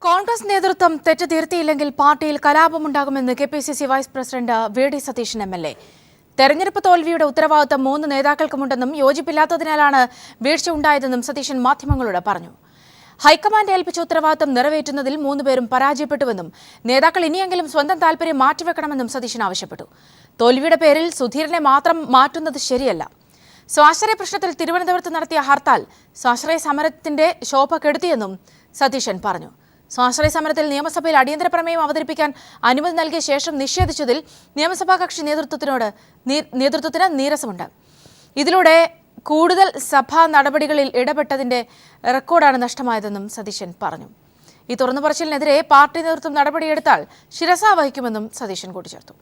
കോൺഗ്രസ് നേതൃത്വം തെറ്റ് തിരുത്തിയില്ലെങ്കിൽ പാർട്ടിയിൽ കലാപമുണ്ടാകുമെന്ന് KPCC vice president V D. Satheesan MLA. തെരഞ്ഞെടുപ്പ് തോൽവിയുടെ ഉത്തരവാദിത്തം 3 നേതാക്കൾക്കുമുണ്ടെന്നും യോജിപ്പില്ലാത്തതിനാലാണ് വീഴ്ച ഉണ്ടായതെന്നും സതീശൻ മാധ്യമങ്ങളോട് പറഞ്ഞു. ഹൈക്കമാൻഡ് ഏൽപ്പിച്ച ഉത്തരവാദിത്തം നിറവേറ്റുന്നതിൽ 3 പേരും പരാജയപ്പെട്ടുവെന്നും നേതാക്കൾ ഇനിയെങ്കിലും സ്വന്തം താൽപര്യം മാറ്റിവെക്കണമെന്നും സതീശൻ ആവശ്യപ്പെട്ടു. തോൽവിയുടെ പേരിൽ സുധീരനെ മാത്രം മാറ്റുന്നത് ശരിയല്ല. സ്വാശ്രയ പ്രശ്നത്തിൽ തിരുവനന്തപുരത്ത് നടത്തിയ ഹർത്താൽ സ്വാശ്രയ സമരത്തിന്റെ ശോഭ കെടുത്തിയെന്നും സതീശൻ പറഞ്ഞു. സ്വാശ്രയ സമരത്തിൽ നിയമസഭയിൽ അടിയന്തര പ്രമേയം അവതരിപ്പിക്കാൻ അനുമതി നൽകിയ ശേഷം നിഷേധിച്ചതിൽ നിയമസഭാ കക്ഷി നേതൃത്വത്തിന് നീരസമുണ്ട്. ഇതിലൂടെ കൂടുതൽ സഭാ നടപടികളിൽ ഇടപെട്ടതിന്റെ റെക്കോർഡാണ് നഷ്ടമായതെന്നും സതീശൻ പറഞ്ഞു. ഈ തുറന്നുപറച്ചിലിനെതിരെ പാർട്ടി നേതൃത്വം നടപടിയെടുത്താൽ ശിരസാ വഹിക്കുമെന്നും സതീശൻ കൂട്ടിച്ചേർത്തു.